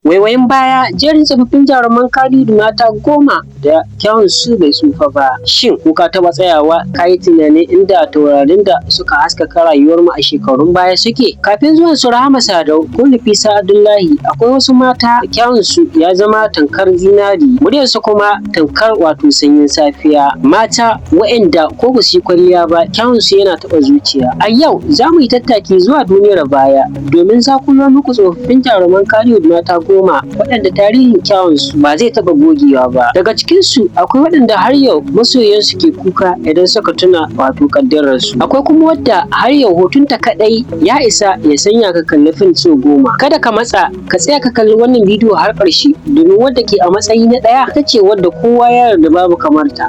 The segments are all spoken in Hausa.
Waiwayin baya jerin tsofaffin jaruman Kannywood mata 10 da kyawun su bai tsufa ba. Shin ko ka taɓa tsayawa ka yi tunanin inda taurarin da suka haskaka rayuwar mu a shekarun baya suke? Kafin zuwan su Rahama Sadau ko Nafisa Abdullahi akwai wasu mata da kyawun su ya zama tankar zinari, muryar su kuma tankar wato sanyin safiya. Mata waɗanda ko ba su yi kwalliya ba kyawun su yana taɓa zuciya. A yau za mu yi tattaki zuwa duniyar baya domin zakulo muku tsofaffin jaruman Kannywood mata 10 waɗanda tarihin kyawun su ba zai taɓa gogewa ba. Daga cikin su akwai waɗanda har yau masoyan su ke kuka idan suka tuna wato kaddarar su. Akwai kuma wadda har yau hotunta kaɗai ya isa ya sanya ka kalli fim sau 10. Kada ka matsa, ka tsaya ka kalli wannan bidiyo har ƙarshe domin wadda ke a matsayi na 1 ita ce wadda kowa ya yarda babu kamar ta.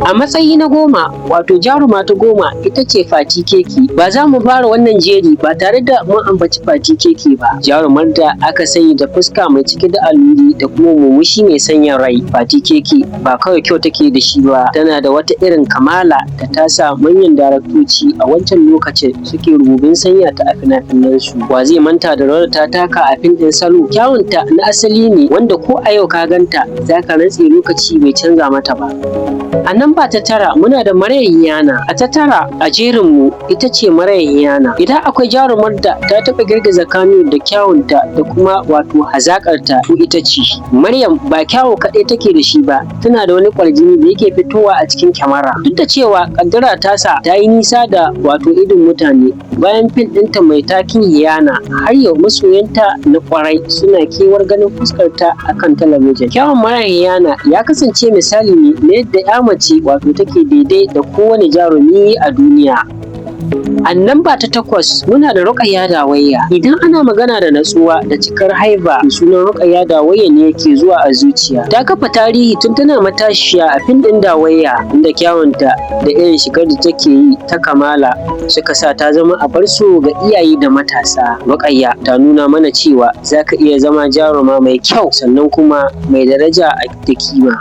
A matsayi na 10 wato jaruma ta 10 ita ce Fati Keki. Ba za mu fara wannan jeri ba tare da mun ambaci Fati Keki ba. Jarumar da aka sani da fuska mai cike da alluri da kuma murmushi mai sanya rai. Fati Keki ba kawai kyau take da shi ba, tana da wata irin kamala da ta sa manyan daraktoci a wancan lokacin suke rububin sanya ta a fina-finan su. Wa zai manta da rawar ta taka a fim ɗin Salo? Kyawunta na asali ne wanda ko a yau ka ganta za ka rantse lokaci bai canza mata ba. A nan ba ta 9 muna da Maryam Iyana. A ta 9 a jerin mu ita ce Maryam Iyana. Idan akwai jarumar da ta taɓa girgiza Kannywood da kyawunta da kuma wato hazaƙarta to ita ce. Maryam ba kyawu kaɗai take da shi ba, tana da wani ƙwarjini da yake fitowa a cikin kyamara. Duk da cewa ƙaddara ta sa ta yi nisa da wato idon mutane bayan fim ɗinta mai takin Iyana, har yau masoyanta na ƙwarai suna kewar ganin fuskarta a kan talabijin. Kyawun Maryam Iyana ya kasance misali ne na yadda ya mace wato take daidai da kowane jarumi a duniya. A namba ta 8 muna da Rukayya Dawayya. Idan ana magana da natsuwa da cikar haiba, sunan Rukayya Dawayya ne yake zuwa a zuciya. Ta kafa tarihi tun tana matashiya a fim ɗin Dawayya, inda kyawunta da irin shigar da take yi ta kamala suka sa ta zama abar so ga iyaye da matasa. Rukayya ta nuna mana cewa za ka iya zama jaruma mai kyau sannan kuma mai daraja da kima.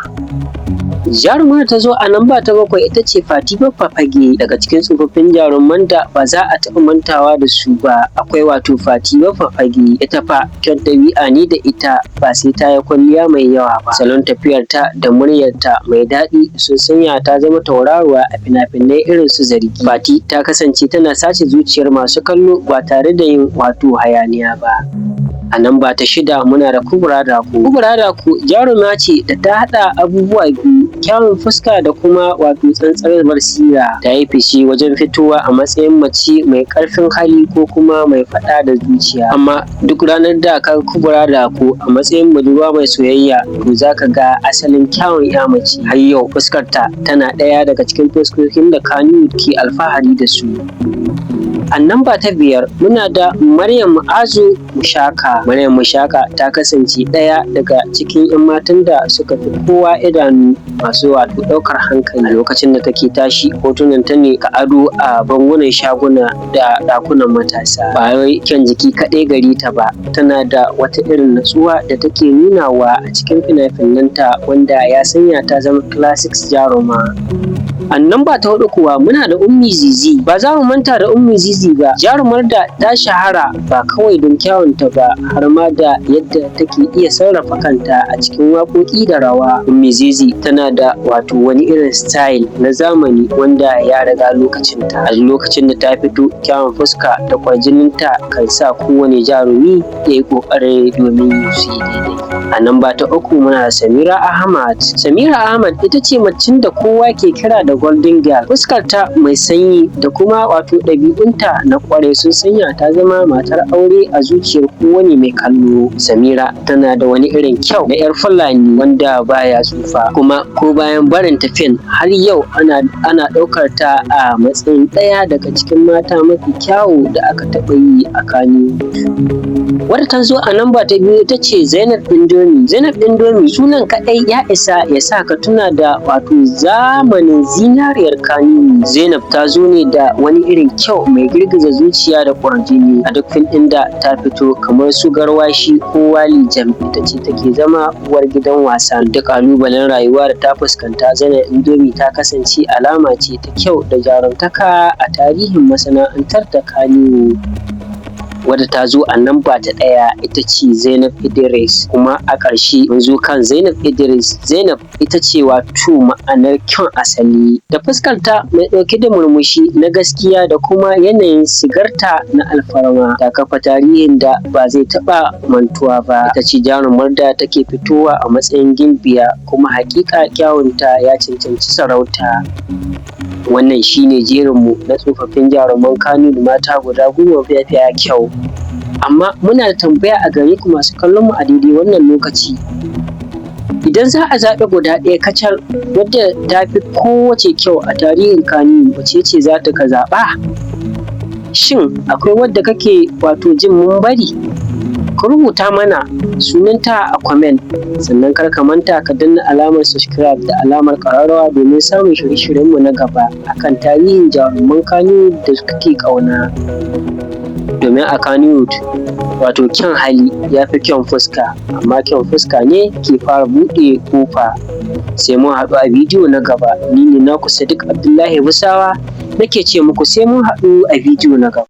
Jarumar ta zo a namba ta 7 ita ce Fati Baffa Fage. Daga cikin tsofaffin jaruman da ba za a taɓa mantawa da su ba akwai wato Fati Baffa Fage. Ita fa kyan ɗabi'a ne da ita ba sai ta yi kwalliya mai yawa ba. Salon tafiyarta da muryarta mai daɗi sun sanya ta zama tauraruwa a fina-finai irin su Zargi. Fati ta kasance tana sace zuciyar masu kallo ba tare da yin wato hayaniya ba. A namba ta 6 muna da Kubra Dako. Kubra Dako jaruma ce da ta haɗa abubuwa biyu, kyawun fuska da kuma wato tsantsar basira. Ta yi fice wajen fitowa a matsayin mace mai ƙarfin hali ko kuma mai faɗa da zuciya. Amma duk ranar da ka Kubra Dako a matsayin budurwa mai soyayya to za ka ga asalin kyawun ya mace. Har yau fuskarta tana ɗaya daga cikin fuskokin da Kannywood ke alfahari da su. A namba ta 5 muna da Maryam Mu'azu Mushaka. Maryam Mushaka ta kasance ɗaya daga cikin 'yan matan da suka fi kowa idanu masu wato ɗaukar hankali. A lokacin da take tashi hotunan ta ne ka ado a bangunan shaguna da ɗakunan matasa. Ba wai kyan jiki kaɗai gari ta ba, tana da wata irin natsuwa da take nunawa a cikin fina-finanta wanda ya sanya ta zama classics jaruma. A namba ta 4 kuwa muna da Ummi Zizi. Ba za mu manta da Ummi Zizi ba, jarumar da ta shahara ba kawai don kyawunta ba har ma da yadda take iya sarrafa kanta a cikin waƙoƙi da rawa. Ummi Zizi tana da wato wani irin style na zamani wanda ya riga lokacinta. A lokacin da ta fito kyawun fuska da kwarjininta kan sa kowane jarumi ya yi ƙoƙari domin su yi daidai. A namba ta 3 muna da Samira Ahmad. Samira Ahmad ita ce macen da kowa ke kira da Golden Girl. Fuskarta mai sanyi da kuma wato ɗabi'unta na ƙwarai sun sanya ta zama matar aure a zuciyar kowane mai kallo. Samira tana da wani irin kyau na 'yar Fulani wanda baya tsufa, kuma ko bayan barin tafin har yau ana ɗaukar ta a matsayin ɗaya daga cikin mata mafi kyawu da aka taɓa yi a Kannywood. Wadda ta zo a namba ta 2 ita ce Zainab Indomie. Zainab Indomie sunan kaɗai ya isa ya sa ka tuna da wato zamanin zinariyar Kannywood. Zainab ta zo ne da wani irin kyau mai girgiza zuciya da ƙwarjini. A duk fim ɗin da ta fito kamar su Garwashi ko Wali Jam ita ce take zama uwar gidan wasa. Da ƙalubalen rayuwa da ta fuskanta, Zainab Indomie ta kasance alama ce ta kyau da jarumtaka a tarihin masana'antar ta Kannywood. wadda ta zo a namba ta ɗaya ita ce Zainab Idris, kuma a ƙarshe mun zo kan Zainab Idris. Zainab ita ce wato ma'anar kyan asali, da fuskarta mai ɗauke da murmushi na gaskiya da kuma yanayin sigarta na alfarma, ta kafa tarihin da ba zai taɓa mantuwa ba. Ita ce jarumar da take fitowa a matsayin gimbiya, kuma haƙiƙa kyawunta ya cancanci sarauta. Wannan shine jerinmu na tsofaffin jaruman Kannywood mata guda 10 mafiya kyau. Amma muna da tambaya a gare ku masu kallon mu a daidai wannan lokaci. Idan za a zaɓi guda ɗaya kacal wadda ta fi kowace kyau a tarihin Kannywood, wace ce za ka zaɓa? Shin akwai wadda kake wato jin mun bari? Ka rubuta mana sunanta a comment, sannan kar ka manta ka danna alamar subscribe da alamar ƙararrawa domin samun shirye-shiryenmu na gaba akan tarihin jaruman Kannywood da kake ƙauna. Domin a Kannywood wato kyan hali ya fi kyan fuska, amma kyan fuska ne ke fara buɗe ƙofa. Sai mun haɗu a bidiyo na gaba. Ni ne naku Sadiq Abdullahi Musawa nake ce muku sai mun haɗu a bidiyo na gaba.